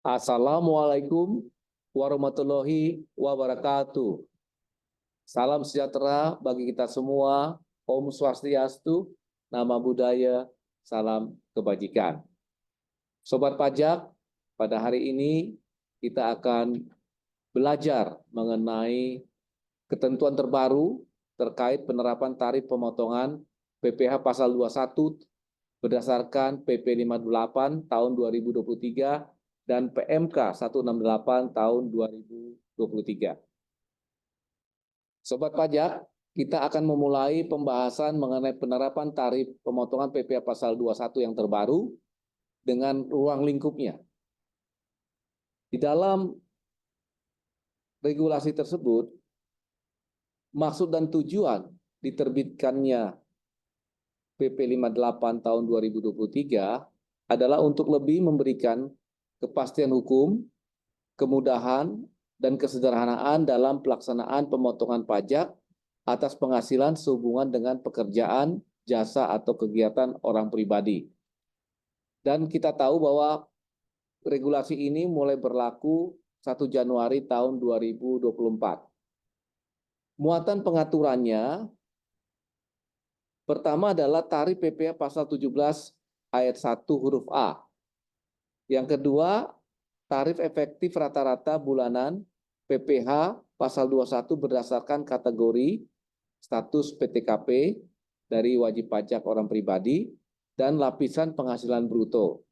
Assalamualaikum warahmatullahi wabarakatuh. Salam sejahtera bagi kita semua. Om Swastiastu, Nama Budaya, salam kebajikan. Sobat pajak, pada hari ini kita akan belajar mengenai ketentuan terbaru terkait penerapan tarif pemotongan PPh Pasal 21 berdasarkan PP 58 tahun 2023 dan PMK 168 tahun 2023. Sobat pajak, kita akan memulai pembahasan mengenai penerapan tarif pemotongan PPh Pasal 21 yang terbaru dengan ruang lingkupnya. Di dalam regulasi tersebut, maksud dan tujuan diterbitkannya PP 58 tahun 2023 adalah untuk lebih memberikan kepastian hukum, kemudahan, dan kesederhanaan dalam pelaksanaan pemotongan pajak atas penghasilan sehubungan dengan pekerjaan, jasa, atau kegiatan orang pribadi. Dan kita tahu bahwa regulasi ini mulai berlaku 1 Januari tahun 2024. Muatan pengaturannya, pertama adalah tarif PPh Pasal 17 ayat 1 huruf A. Yang kedua, tarif efektif rata-rata bulanan PPh Pasal 21 berdasarkan kategori status PTKP dari wajib pajak orang pribadi dan lapisan penghasilan bruto.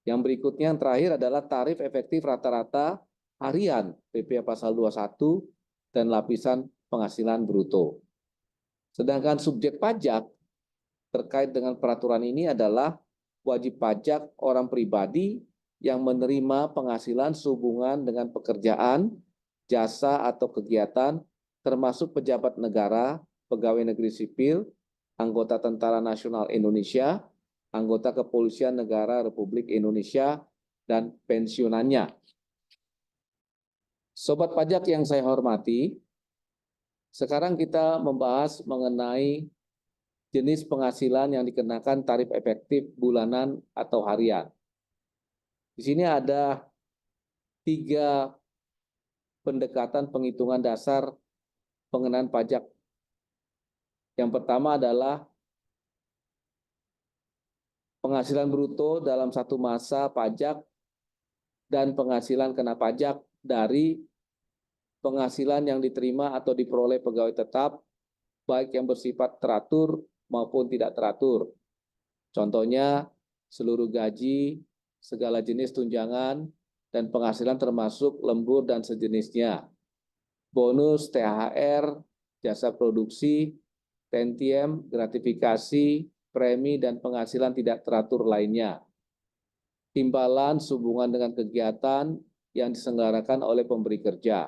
Yang berikutnya yang terakhir adalah tarif efektif rata-rata harian PPh Pasal 21 dan lapisan penghasilan bruto. Sedangkan subjek pajak terkait dengan peraturan ini adalah wajib pajak orang pribadi yang menerima penghasilan sehubungan dengan pekerjaan, jasa, atau kegiatan, termasuk pejabat negara, pegawai negeri sipil, anggota Tentara Nasional Indonesia, anggota Kepolisian Negara Republik Indonesia, dan pensiunannya. Sobat pajak yang saya hormati, sekarang kita membahas mengenai jenis penghasilan yang dikenakan tarif efektif bulanan atau harian. Di sini ada 3 pendekatan penghitungan dasar pengenaan pajak. Yang pertama adalah penghasilan bruto dalam satu masa pajak dan penghasilan kena pajak dari penghasilan yang diterima atau diperoleh pegawai tetap, baik yang bersifat teratur maupun tidak teratur. Contohnya, seluruh gaji, segala jenis tunjangan, dan penghasilan termasuk lembur dan sejenisnya. Bonus, THR, jasa produksi, tantiem, gratifikasi, premi, dan penghasilan tidak teratur lainnya. Imbalan sehubungan dengan kegiatan yang diselenggarakan oleh pemberi kerja.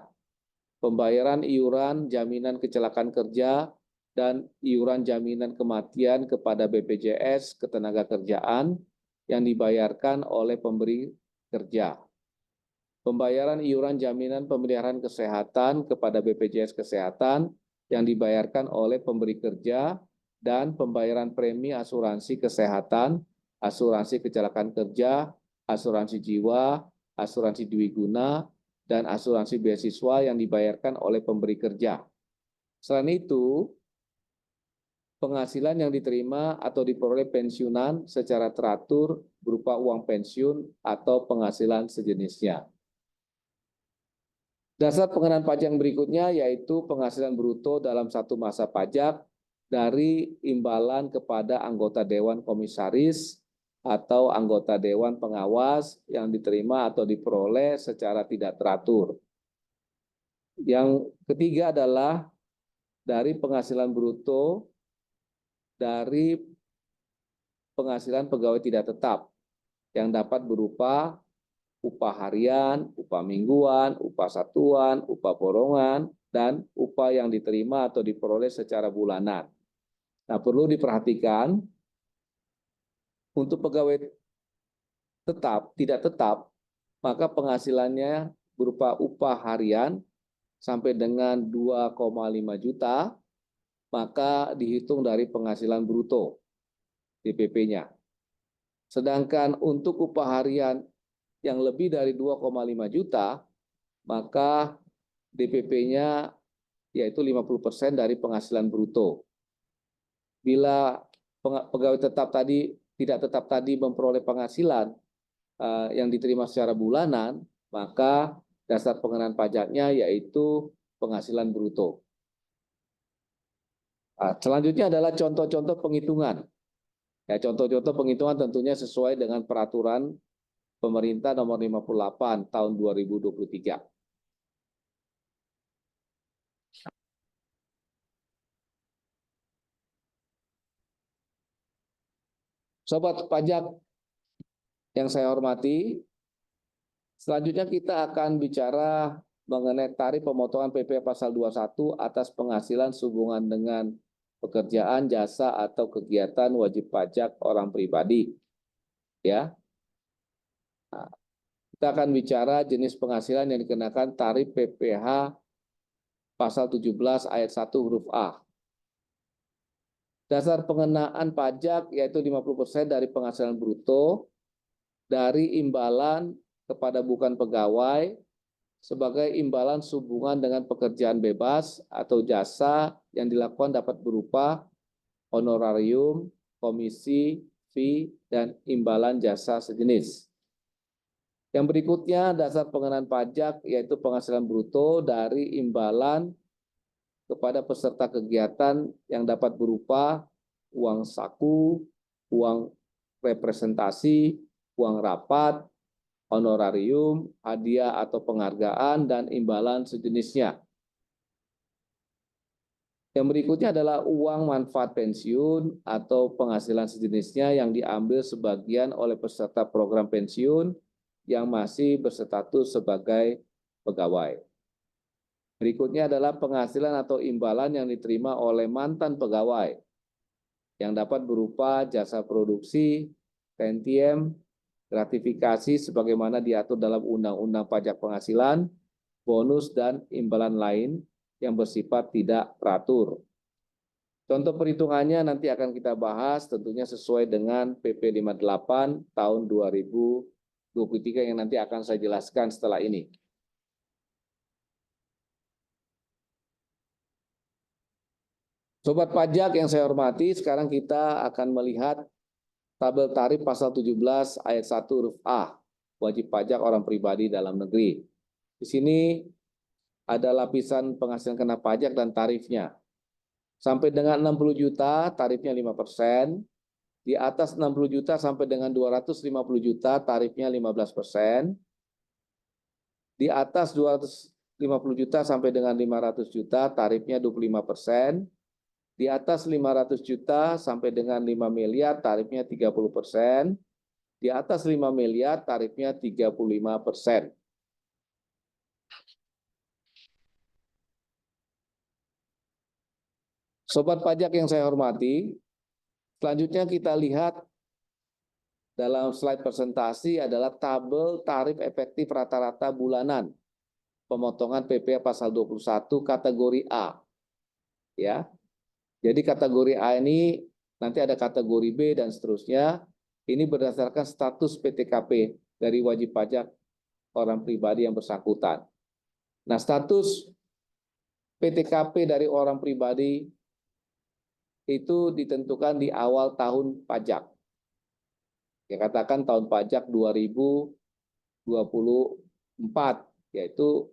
Pembayaran iuran jaminan kecelakaan kerja dan iuran jaminan kematian kepada BPJS Ketenagakerjaan yang dibayarkan oleh pemberi kerja. Pembayaran iuran jaminan pemeliharaan kesehatan kepada BPJS Kesehatan yang dibayarkan oleh pemberi kerja dan pembayaran premi asuransi kesehatan, asuransi kecelakaan kerja, asuransi jiwa, asuransi dwiguna, dan asuransi beasiswa yang dibayarkan oleh pemberi kerja. Selain itu, penghasilan yang diterima atau diperoleh pensiunan secara teratur berupa uang pensiun atau penghasilan sejenisnya. Dasar pengenaan pajak yang berikutnya yaitu penghasilan bruto dalam satu masa pajak dari imbalan kepada anggota Dewan Komisaris atau anggota Dewan Pengawas yang diterima atau diperoleh secara tidak teratur. Yang ketiga adalah dari penghasilan bruto dari penghasilan pegawai tidak tetap yang dapat berupa upah harian, upah mingguan, upah satuan, upah borongan, dan upah yang diterima atau diperoleh secara bulanan. Nah, perlu diperhatikan untuk pegawai tetap, tidak tetap, maka penghasilannya berupa upah harian sampai dengan 2,5 juta, maka dihitung dari penghasilan bruto DPP-nya. Sedangkan untuk upah harian yang lebih dari 2,5 juta, maka DPP-nya yaitu 50% dari penghasilan bruto. Bila pegawai tetap tadi tidak tetap tadi memperoleh penghasilan yang diterima secara bulanan, maka dasar pengenaan pajaknya yaitu penghasilan bruto. Selanjutnya adalah contoh-contoh penghitungan. Ya, contoh-contoh penghitungan tentunya sesuai dengan peraturan pemerintah nomor 58 tahun 2023. Sobat pajak yang saya hormati, selanjutnya kita akan bicara mengenai tarif pemotongan PPh pasal 21 atas penghasilan sehubungan dengan pekerjaan, jasa, atau kegiatan wajib pajak orang pribadi. Ya, kita akan bicara jenis penghasilan yang dikenakan tarif PPh pasal 17 ayat 1 huruf A. Dasar pengenaan pajak yaitu 50% dari penghasilan bruto dari imbalan kepada bukan pegawai sebagai imbalan sehubungan dengan pekerjaan bebas atau jasa yang dilakukan dapat berupa honorarium, komisi, fee, dan imbalan jasa sejenis. Yang berikutnya dasar pengenaan pajak yaitu penghasilan bruto dari imbalan kepada peserta kegiatan yang dapat berupa uang saku, uang representasi, uang rapat, honorarium, hadiah atau penghargaan, dan imbalan sejenisnya. Yang berikutnya adalah uang manfaat pensiun atau penghasilan sejenisnya yang diambil sebagian oleh peserta program pensiun yang masih berstatus sebagai pegawai. Berikutnya adalah penghasilan atau imbalan yang diterima oleh mantan pegawai yang dapat berupa jasa produksi, tantiem, gratifikasi sebagaimana diatur dalam Undang-Undang Pajak Penghasilan, bonus, dan imbalan lain yang bersifat tidak teratur. Contoh perhitungannya nanti akan kita bahas tentunya sesuai dengan PP 58 tahun 2023 yang nanti akan saya jelaskan setelah ini. Sobat pajak yang saya hormati, sekarang kita akan melihat tabel tarif pasal 17 ayat 1 huruf A, wajib pajak orang pribadi dalam negeri. Di sini ada lapisan penghasilan kena pajak dan tarifnya. Sampai dengan 60 juta, tarifnya 5%. Di atas 60 juta sampai dengan 250 juta, tarifnya 15%. Di atas 250 juta sampai dengan 500 juta, tarifnya 25%. Di atas 500 juta sampai dengan 5 miliar, tarifnya 30%. Di atas 5 miliar, tarifnya 35%. Sobat pajak yang saya hormati, selanjutnya kita lihat dalam slide presentasi adalah tabel tarif efektif rata-rata bulanan pemotongan PPh pasal 21 kategori A. Ya. Jadi kategori A ini nanti ada kategori B dan seterusnya. Ini berdasarkan status PTKP dari wajib pajak orang pribadi yang bersangkutan. Nah, status PTKP dari orang pribadi itu ditentukan di awal tahun pajak. Ya, katakan tahun pajak 2024, yaitu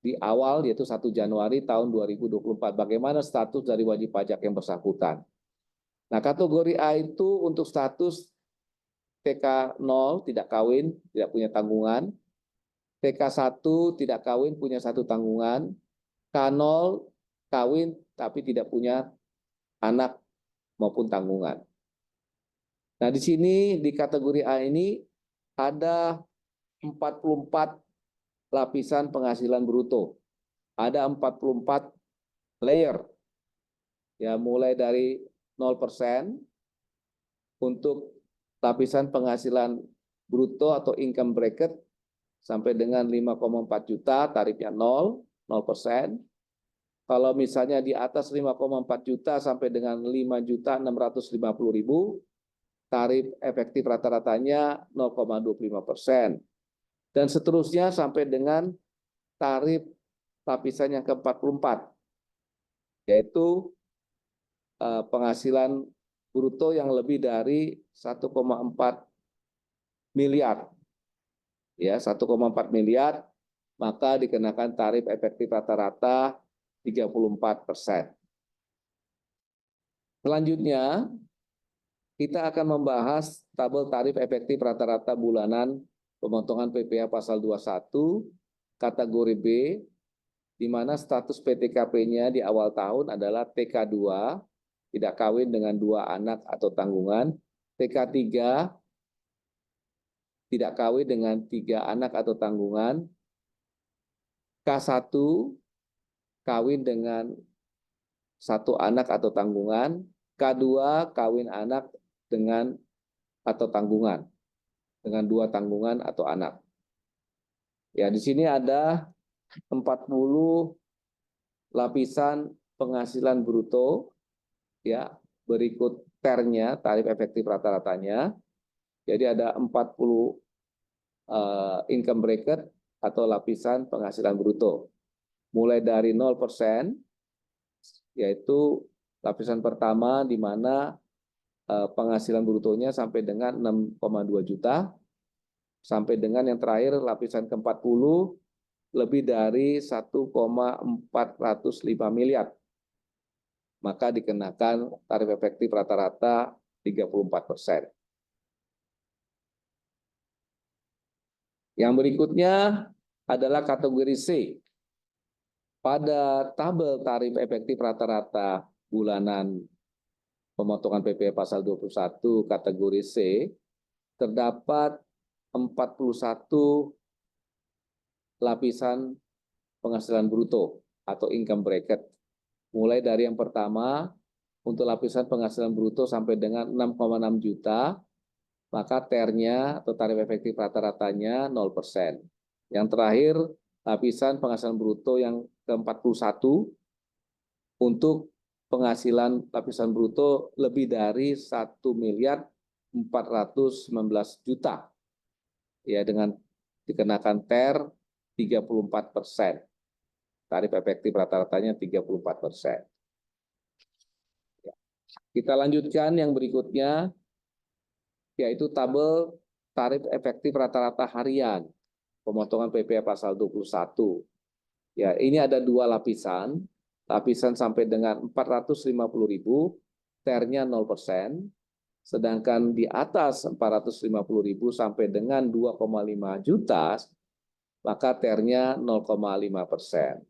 di awal, yaitu 1 Januari tahun 2024. Bagaimana status dari wajib pajak yang bersangkutan? Nah, kategori A itu untuk status TK 0 tidak kawin, tidak punya tanggungan. TK 1 tidak kawin, punya 1 tanggungan. K0 kawin tapi tidak punya anak maupun tanggungan. Nah, di sini di kategori A ini ada 44 lapisan penghasilan bruto. Ada 44 layer. Ya, mulai dari 0% untuk lapisan penghasilan bruto atau income bracket sampai dengan 5,4 juta, tarifnya 0%. Kalau misalnya di atas 5,4 juta sampai dengan 5.650.000, tarif efektif rata-ratanya 0,25%. dan seterusnya sampai dengan tarif lapisan yang ke-44, yaitu penghasilan bruto yang lebih dari 1,4 miliar. Ya, 1,4 miliar, maka dikenakan tarif efektif rata-rata 34%. Selanjutnya, kita akan membahas tabel tarif efektif rata-rata bulanan pemotongan PPh pasal 21 kategori B, di mana status PTKP-nya di awal tahun adalah TK2, tidak kawin dengan 2 anak atau tanggungan, TK3, tidak kawin dengan 3 anak atau tanggungan, K1, kawin dengan 1 anak atau tanggungan, K2, kawin anak dengan atau tanggungan, dengan 2 tanggungan atau anak. Ya, di sini ada 40 lapisan penghasilan bruto, ya, berikut ternya, tarif efektif rata-ratanya. Jadi ada 40 income bracket atau lapisan penghasilan bruto. Mulai dari 0%, yaitu lapisan pertama di mana penghasilan brutonya sampai dengan 6,2 juta, sampai dengan yang terakhir lapisan ke-40 lebih dari 1,405 miliar. Maka dikenakan tarif efektif rata-rata 34%. Yang berikutnya adalah kategori C. Pada tabel tarif efektif rata-rata bulanan pemotongan PPh pasal 21 kategori C, terdapat 41 lapisan penghasilan bruto atau income bracket. Mulai dari yang pertama, untuk lapisan penghasilan bruto sampai dengan 6,6 juta, maka TER-nya atau tarif efektif rata-ratanya 0%. Yang terakhir, lapisan penghasilan bruto yang ke-41 untuk penghasilan lapisan bruto lebih dari 1 miliar 419 juta. Ya, dengan dikenakan TER 34%. Tarif efektif rata-ratanya 34%. Ya. Kita lanjutkan yang berikutnya, yaitu tabel tarif efektif rata-rata harian pemotongan PPh pasal 21. Ya, ini ada 2 lapisan. Lapisan sampai dengan 450.000, TER-nya 0%. Sedangkan di atas 450.000 sampai dengan 2,5 juta, maka TER-nya 0,5%.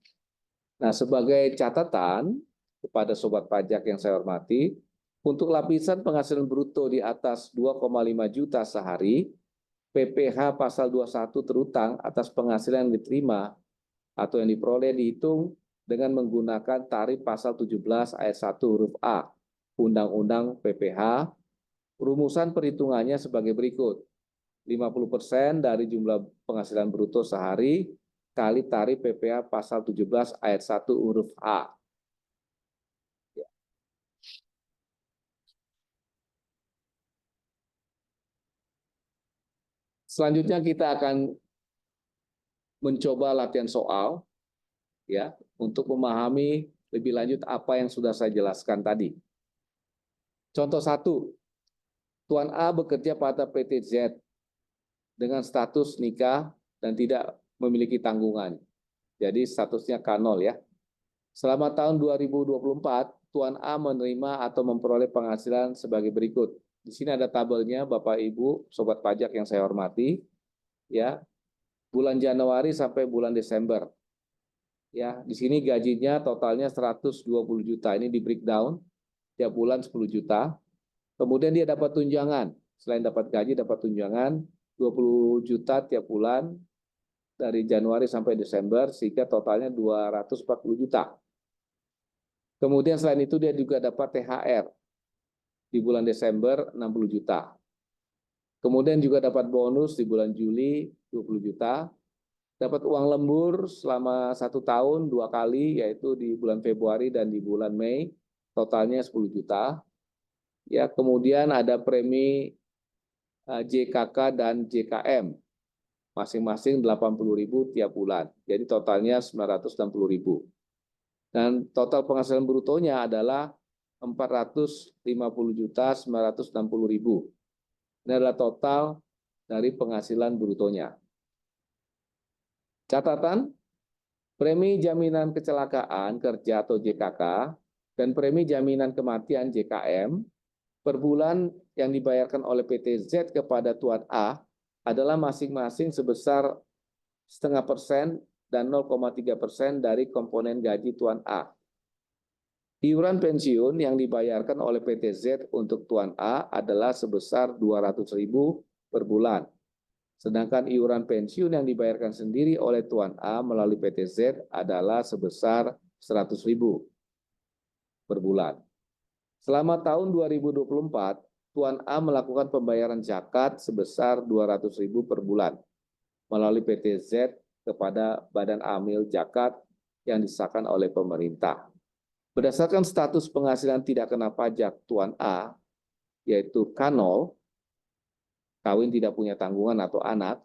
Nah, sebagai catatan kepada sobat pajak yang saya hormati, untuk lapisan penghasilan bruto di atas 2,5 juta sehari, PPh pasal 21 terutang atas penghasilan yang diterima atau yang diperoleh dihitung dengan menggunakan tarif pasal 17 ayat 1 huruf A Undang-Undang PPh. Rumusan perhitungannya sebagai berikut. 50% dari jumlah penghasilan bruto sehari kali tarif PPh pasal 17 ayat 1 huruf A. Selanjutnya kita akan mencoba latihan soal ya untuk memahami lebih lanjut apa yang sudah saya jelaskan tadi. Contoh 1, Tuan A bekerja pada PT Z dengan status nikah dan tidak memiliki tanggungan. Jadi statusnya K0 ya. Selama tahun 2024, Tuan A menerima atau memperoleh penghasilan sebagai berikut. Di sini ada tabelnya Bapak Ibu, sobat pajak yang saya hormati. Ya. Bulan Januari sampai bulan Desember. Ya, di sini gajinya totalnya 120 juta. Ini di breakdown tiap bulan 10 juta. Kemudian dia dapat tunjangan. Selain dapat gaji, dapat tunjangan 20 juta tiap bulan dari Januari sampai Desember, sehingga totalnya 240 juta. Kemudian selain itu dia juga dapat THR di bulan Desember 60 juta. Kemudian juga dapat bonus di bulan Juli 20 juta. Dapat uang lembur selama 1 tahun 2 kali, yaitu di bulan Februari dan di bulan Mei, totalnya 10 juta. Ya, kemudian ada premi JKK dan JKM masing-masing 80.000 tiap bulan. Jadi totalnya 960.000. Dan total penghasilan brutonya adalah 450.960.000. Ini adalah total dari penghasilan brutonya. Catatan, premi jaminan kecelakaan kerja atau JKK dan premi jaminan kematian JKM per bulan yang dibayarkan oleh PT Z kepada Tuan A adalah masing-masing sebesar 0,5% dan 0,3% dari komponen gaji Tuan A. Iuran pensiun yang dibayarkan oleh PT Z untuk Tuan A adalah sebesar 200.000 per bulan. Sedangkan iuran pensiun yang dibayarkan sendiri oleh Tuan A melalui PT Z adalah sebesar 100.000 per bulan. Selama tahun 2024, Tuan A melakukan pembayaran zakat sebesar 200.000 per bulan melalui PT Z kepada Badan Amil Zakat yang disahkan oleh pemerintah. Berdasarkan status penghasilan tidak kena pajak Tuan A, yaitu K0, kawin tidak punya tanggungan atau anak,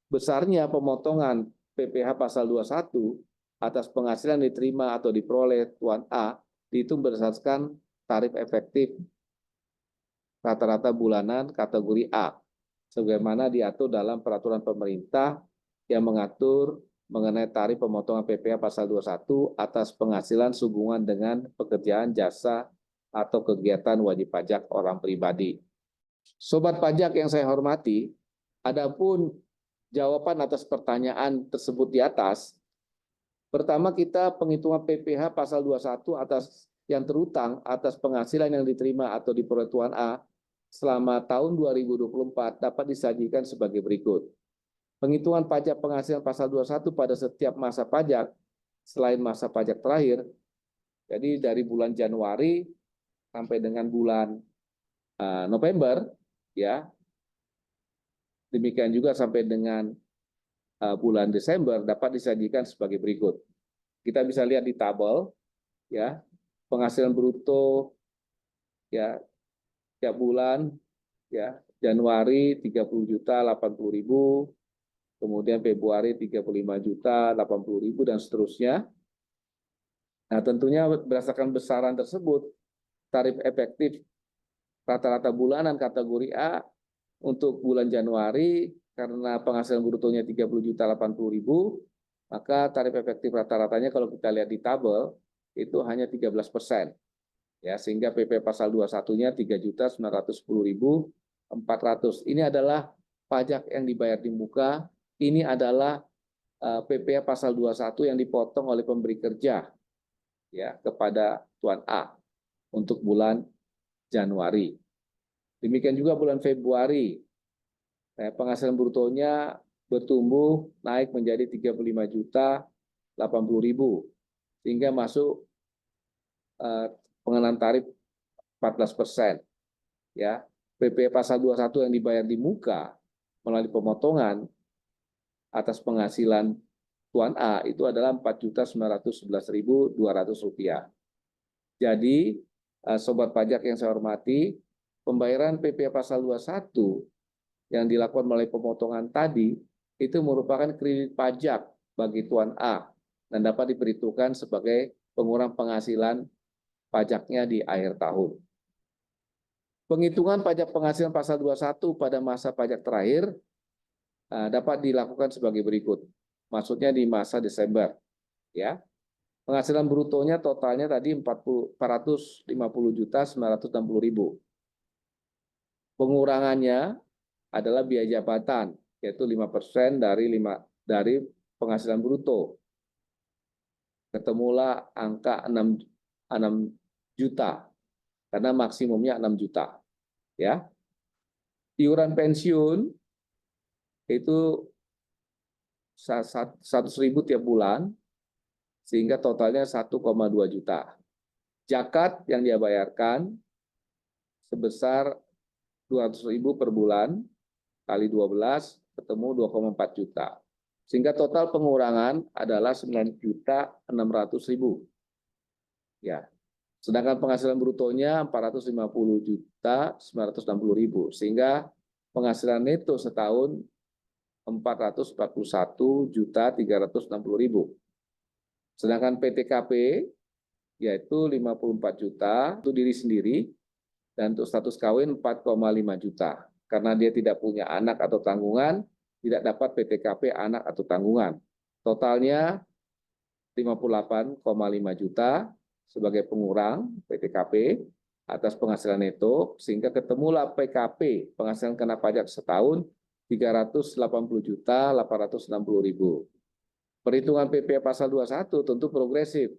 besarnya pemotongan PPh pasal 21 atas penghasilan diterima atau diperoleh Tuan A dihitung berdasarkan tarif efektif rata-rata bulanan kategori A, sebagaimana diatur dalam peraturan pemerintah yang mengatur mengenai tarif pemotongan PPh pasal 21 atas penghasilan sehubungan dengan pekerjaan, jasa, atau kegiatan wajib pajak orang pribadi. Sobat pajak yang saya hormati, adapun jawaban atas pertanyaan tersebut di atas, pertama kita penghitungan PPh pasal 21 atas yang terutang atas penghasilan yang diterima atau diperoleh Tuan A selama tahun 2024 dapat disajikan sebagai berikut. Penghitungan pajak penghasilan pasal 21 pada setiap masa pajak selain masa pajak terakhir. Jadi dari bulan Januari sampai dengan bulan November, ya. Demikian juga sampai dengan bulan Desember dapat disajikan sebagai berikut. Kita bisa lihat di tabel, ya, penghasilan bruto, ya, tiap bulan, ya, Januari 30.080.000, kemudian Februari 35.080.000 dan seterusnya. Nah, tentunya berdasarkan besaran tersebut, tarif efektif rata-rata bulanan kategori A untuk bulan Januari karena penghasilan brutonya 30.080.000, maka tarif efektif rata-ratanya kalau kita lihat di tabel itu hanya 13%. Ya, sehingga PP pasal 21-nya 3.910.400. Ini adalah pajak yang dibayar di muka. Ini adalah PPh pasal 21 yang dipotong oleh pemberi kerja, ya, kepada Tuan A untuk bulan Januari. Demikian juga bulan Februari, penghasilan brutonya bertumbuh naik menjadi 35.080.000 sehingga masuk pengenaan tarif 14%. Ya, PPh pasal 21 yang dibayar di muka melalui pemotongan atas penghasilan Tuan A itu adalah Rp4.911.200. Jadi, sobat pajak yang saya hormati, pembayaran PPh pasal 21 yang dilakukan melalui pemotongan tadi itu merupakan kredit pajak bagi Tuan A dan dapat diperhitungkan sebagai pengurang penghasilan pajaknya di akhir tahun. Penghitungan pajak penghasilan pasal 21 pada masa pajak terakhir dapat dilakukan sebagai berikut. Maksudnya di masa Desember, ya. Penghasilan brutonya totalnya tadi 450.960.000. Pengurangannya adalah biaya jabatan, yaitu 5% dari penghasilan bruto. Ketemulah angka 6 juta, karena maksimumnya 6 juta. Ya. Iuran pensiun itu 100.000 tiap bulan, sehingga totalnya 1,2 juta. Zakat yang dia bayarkan sebesar 200.000 per bulan, kali 12, ketemu 2,4 juta. Sehingga total pengurangan adalah 9.600.000. Ya. Sedangkan penghasilan brutonya 450.960.000, sehingga penghasilan neto setahun 441.360.000. Sedangkan PTKP yaitu 54 juta untuk diri sendiri dan untuk status kawin 4,5 juta. Karena dia tidak punya anak atau tanggungan, tidak dapat PTKP anak atau tanggungan. Totalnya 58,5 juta sebagai pengurang PTKP atas penghasilan neto, sehingga ketemulah PKP penghasilan kena pajak setahun 380.860.000. Perhitungan PP pasal 21 tentu progresif.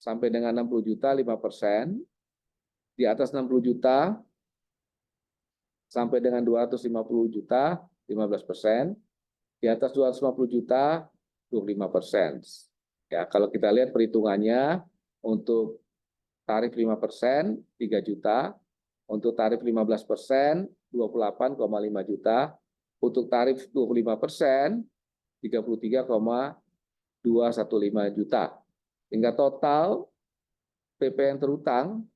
Sampai dengan 60 juta 5%, di atas 60 juta sampai dengan 250 juta 15%, di atas 250 juta 25%. Ya, kalau kita lihat perhitungannya untuk tarif 5% 3 juta, untuk tarif 15% 28,5 juta, untuk tarif 25% 33,215 juta. Hingga total PP yang terutang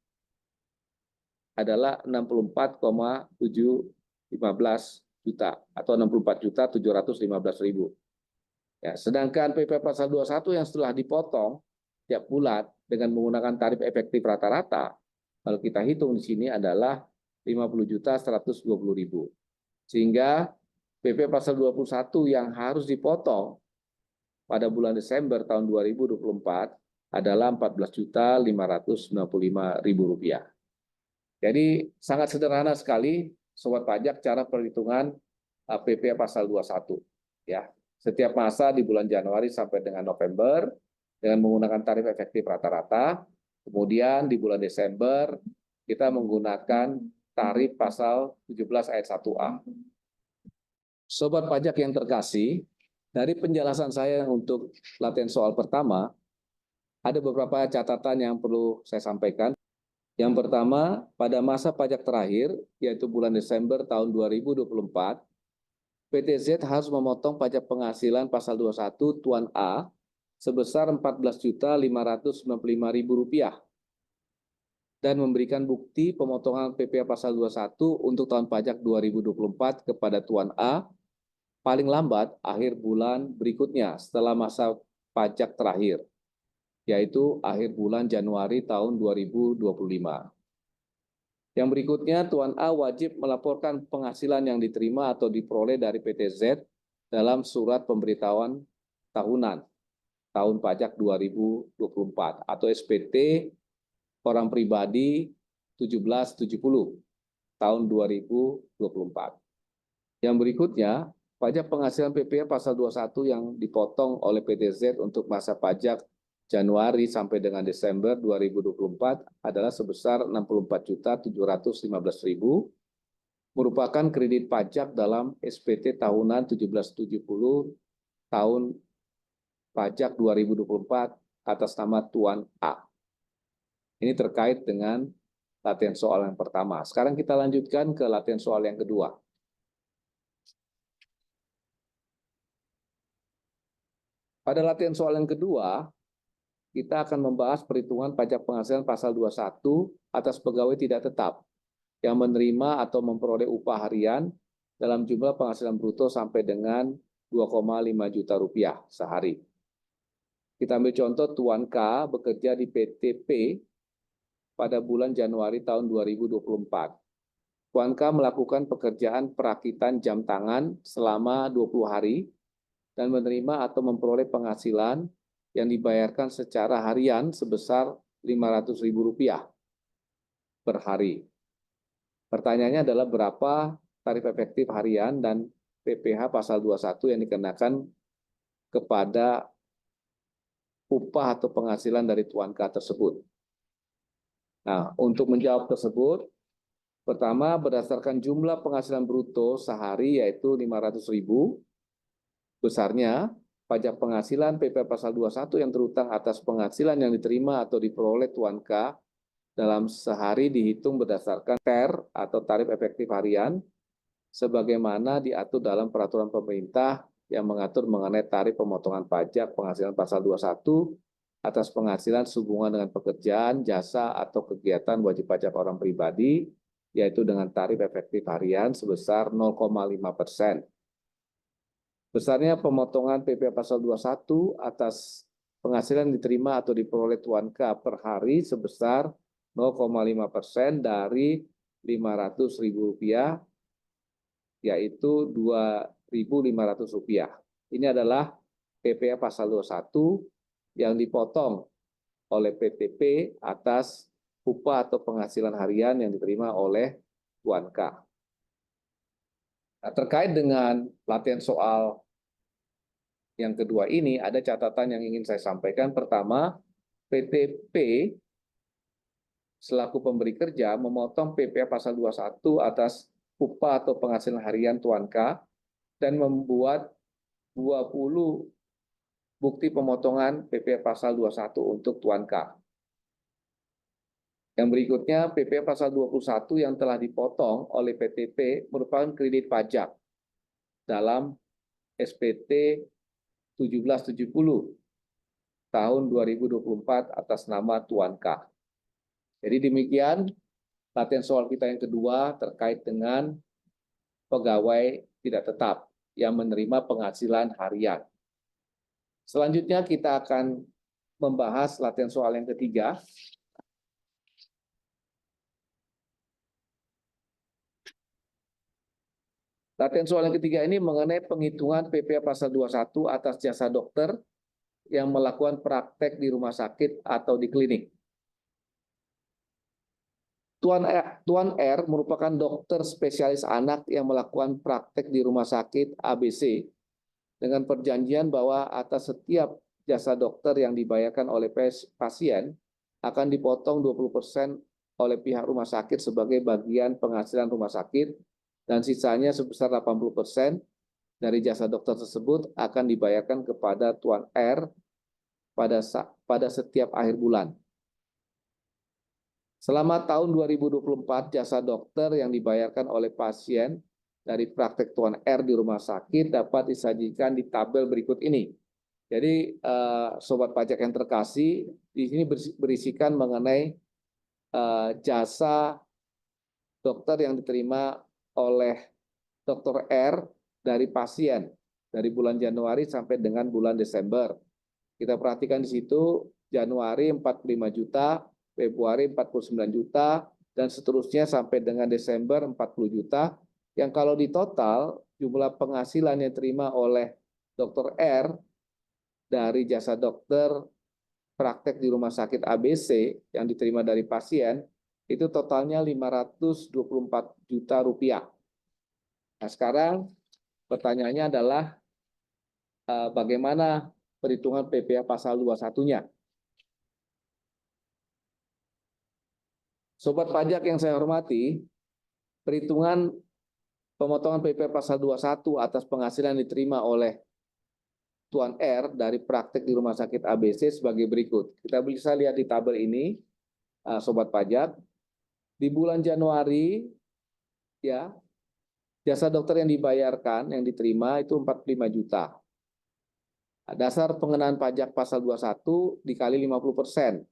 adalah 64,715 juta atau 64.715.000. Ya, sedangkan PP pasal 21 yang setelah dipotong tiap bulan dengan menggunakan tarif efektif rata-rata, kalau kita hitung di sini adalah 50.120.000. Sehingga PP pasal 21 yang harus dipotong pada bulan Desember tahun 2024 adalah Rp14.595.000. Jadi sangat sederhana sekali sobat pajak cara perhitungan PP pasal 21. Ya, setiap masa di bulan Januari sampai dengan November dengan menggunakan tarif efektif rata-rata. Kemudian di bulan Desember kita menggunakan tarif pasal 17 ayat 1A. Sobat pajak yang terkasih, dari penjelasan saya untuk latihan soal pertama, ada beberapa catatan yang perlu saya sampaikan. Yang pertama, pada masa pajak terakhir, yaitu bulan Desember tahun 2024, PTZ harus memotong pajak penghasilan pasal 21 Tuan A sebesar Rp14.595.000 dan memberikan bukti pemotongan PPh pasal 21 untuk tahun pajak 2024 kepada Tuan A paling lambat akhir bulan berikutnya setelah masa pajak terakhir, yaitu akhir bulan Januari tahun 2025. Yang berikutnya, Tuan A wajib melaporkan penghasilan yang diterima atau diperoleh dari PTZ dalam surat pemberitahuan tahunan tahun pajak 2024 atau SPT orang pribadi 1770 tahun 2024. Yang berikutnya, pajak penghasilan PPh pasal 21 yang dipotong oleh PTZ untuk masa pajak Januari sampai dengan Desember 2024 adalah sebesar Rp64.715.000 merupakan kredit pajak dalam SPT tahunan 1770 tahun pajak 2024 atas nama Tuan A. Ini terkait dengan latihan soal yang pertama. Sekarang kita lanjutkan ke latihan soal yang kedua. Pada latihan soal yang kedua, kita akan membahas perhitungan pajak penghasilan pasal 21 atas pegawai tidak tetap yang menerima atau memperoleh upah harian dalam jumlah penghasilan bruto sampai dengan 2,5 juta rupiah sehari. Kita ambil contoh Tuan K bekerja di PTP pada bulan Januari tahun 2024. Tuan K melakukan pekerjaan perakitan jam tangan selama 20 hari dan menerima atau memperoleh penghasilan yang dibayarkan secara harian sebesar Rp500.000 per hari. Pertanyaannya adalah berapa tarif efektif harian dan PPh pasal 21 yang dikenakan kepada upah atau penghasilan dari Tuan K tersebut. Nah, untuk menjawab tersebut, pertama berdasarkan jumlah penghasilan bruto sehari yaitu Rp500.000, besarnya pajak penghasilan PP pasal 21 yang terutang atas penghasilan yang diterima atau diperoleh Tuan K dalam sehari dihitung berdasarkan TER atau tarif efektif harian sebagaimana diatur dalam peraturan pemerintah yang mengatur mengenai tarif pemotongan pajak penghasilan pasal 21 atas penghasilan sehubungan dengan pekerjaan, jasa, atau kegiatan wajib pajak orang pribadi, yaitu dengan tarif efektif harian sebesar 0,5%. Besarnya pemotongan PPh pasal 21 atas penghasilan diterima atau diperoleh Tuan K per hari sebesar 0,5% dari Rp500.000, yaitu Rp2.500. Ini adalah PPh pasal 21 yang dipotong oleh PTP atas upah atau penghasilan harian yang diterima oleh Tuan K. Nah, terkait dengan latihan soal yang kedua ini, ada catatan yang ingin saya sampaikan. Pertama, PTP selaku pemberi kerja memotong PPh pasal 21 atas upah atau penghasilan harian Tuan K dan membuat 20 bukti pemotongan PPh pasal 21 untuk Tuan K. Yang berikutnya, PPh pasal 21 yang telah dipotong oleh PTP merupakan kredit pajak dalam SPT 1770 tahun 2024 atas nama Tuan K. Jadi demikian latihan soal kita yang kedua terkait dengan pegawai tidak tetap yang menerima penghasilan harian. Selanjutnya kita akan membahas latihan soal yang ketiga. Latihan soal yang ketiga ini mengenai penghitungan PPh pasal 21 atas jasa dokter yang melakukan praktek di rumah sakit atau di klinik. Tuan R merupakan dokter spesialis anak yang melakukan praktek di rumah sakit ABC dengan perjanjian bahwa atas setiap jasa dokter yang dibayarkan oleh pasien akan dipotong 20% oleh pihak rumah sakit sebagai bagian penghasilan rumah sakit dan sisanya sebesar 80% dari jasa dokter tersebut akan dibayarkan kepada Tuan R pada setiap akhir bulan. Selama tahun 2024, jasa dokter yang dibayarkan oleh pasien dari praktek Tuan R di rumah sakit dapat disajikan di tabel berikut ini. Jadi, sobat pajak yang terkasih, di sini berisikan mengenai jasa dokter yang diterima oleh Dr. R dari pasien dari bulan Januari sampai dengan bulan Desember. Kita perhatikan di situ, Januari 45 juta, Februari 49 juta, dan seterusnya sampai dengan Desember 40 juta, yang kalau ditotal jumlah penghasilan yang diterima oleh Dr. R dari jasa dokter praktek di rumah sakit ABC yang diterima dari pasien, itu totalnya 524 juta rupiah. Nah, sekarang pertanyaannya adalah bagaimana perhitungan PPh pasal 21-nya? Sobat pajak yang saya hormati, perhitungan pemotongan PPh pasal 21 atas penghasilan diterima oleh Tuan R dari praktek di rumah sakit ABC sebagai berikut. Kita bisa lihat di tabel ini, sobat pajak. Di bulan Januari, ya, jasa dokter yang dibayarkan, yang diterima itu 45 juta. Dasar pengenaan pajak pasal 21 dikali 50%.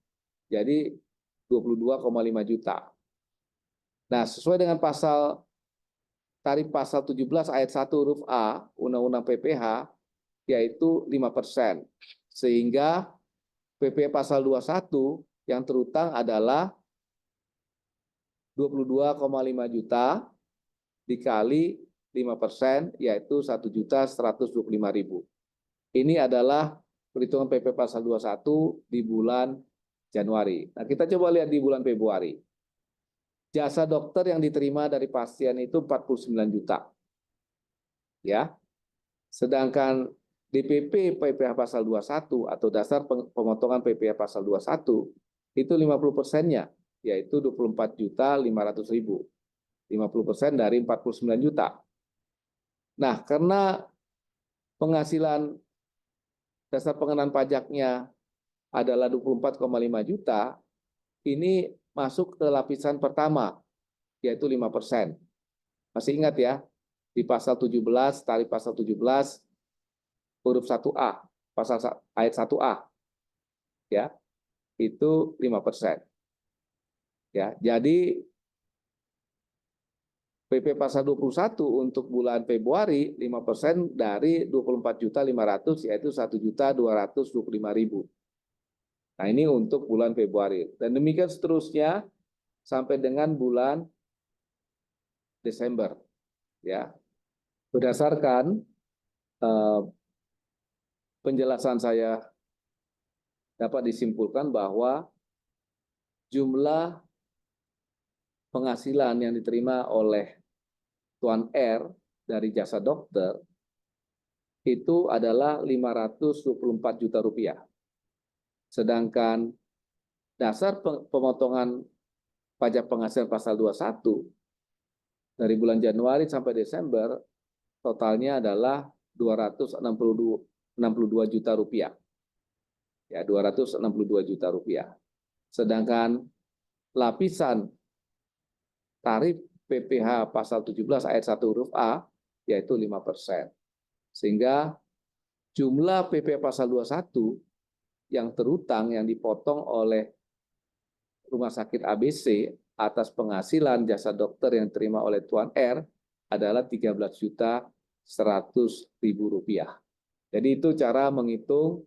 Jadi 22,5 juta. Nah, sesuai dengan tarif pasal 17 ayat 1 huruf A Undang-Undang PPh, yaitu 5%. Sehingga PPh pasal 21 yang terutang adalah 22,5 juta dikali 5%, yaitu 1.125.000. Ini adalah perhitungan PPh pasal 21 di bulan Januari. Nah, kita coba lihat di bulan Februari. Jasa dokter yang diterima dari pasien itu 49 juta. Ya. Sedangkan DPP PPh pasal 21 atau dasar pemotongan PPh pasal 21 itu 50%-nya, yaitu 24.500.000. 50% dari 49 juta. Nah, karena penghasilan dasar pengenaan pajaknya adalah 24,5 juta, ini masuk ke lapisan pertama, yaitu 5%. Masih ingat ya, di pasal 17, tarif pasal 17, huruf 1A, pasal ayat 1A, ya, itu 5%. Ya, jadi PP pasal 21 untuk bulan Februari 5% dari 24.500.000 yaitu 1.225.000. Nah, ini untuk bulan Februari. Dan demikian seterusnya sampai dengan bulan Desember. Ya. Berdasarkan penjelasan saya dapat disimpulkan bahwa jumlah penghasilan yang diterima oleh Tuan R dari jasa dokter itu adalah 524 juta rupiah. Sedangkan dasar pemotongan pajak penghasilan pasal 21 dari bulan Januari sampai Desember totalnya adalah 262 juta rupiah. Ya, 262 juta rupiah. Sedangkan lapisan tarif PPh pasal 17 ayat 1 huruf A yaitu 5%. Sehingga jumlah PPh pasal 21 yang terutang yang dipotong oleh Rumah Sakit ABC atas penghasilan jasa dokter yang diterima oleh Tuan R adalah 13.100.000 rupiah. Jadi itu cara menghitung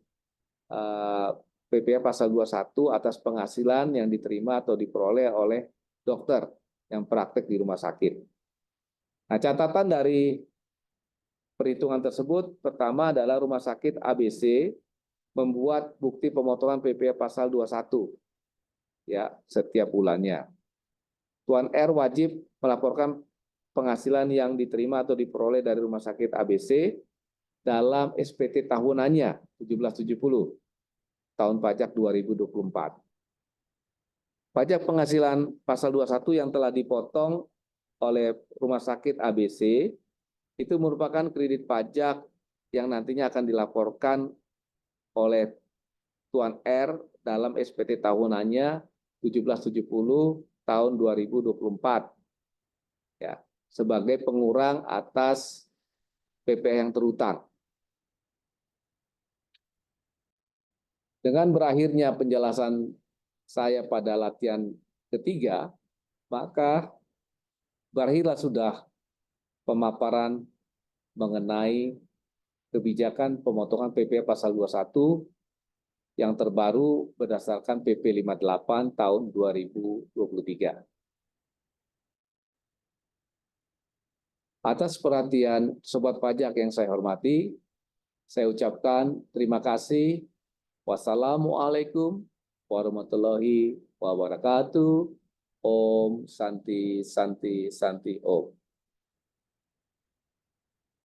PPh pasal 21 atas penghasilan yang diterima atau diperoleh oleh dokter yang praktek di rumah sakit. Nah, catatan dari perhitungan tersebut pertama adalah Rumah Sakit ABC membuat bukti pemotongan PPh pasal 21 ya setiap bulannya. Tuan R wajib melaporkan penghasilan yang diterima atau diperoleh dari Rumah Sakit ABC dalam SPT tahunannya 1770 tahun pajak 2024. Pajak penghasilan pasal 21 yang telah dipotong oleh Rumah Sakit ABC itu merupakan kredit pajak yang nantinya akan dilaporkan oleh Tuan R dalam SPT tahunannya 1770 tahun 2024 ya, sebagai pengurang atas PPh yang terutang. Dengan berakhirnya penjelasan saya pada latihan ketiga, maka berakhirlah sudah pemaparan mengenai kebijakan pemotongan PPh pasal 21 yang terbaru berdasarkan PP 58 tahun 2023. Atas perhatian Sobat Pajak yang saya hormati, saya ucapkan terima kasih. Wassalamualaikum warahmatullahi wabarakatuh. Om Santi Santi Santi Om.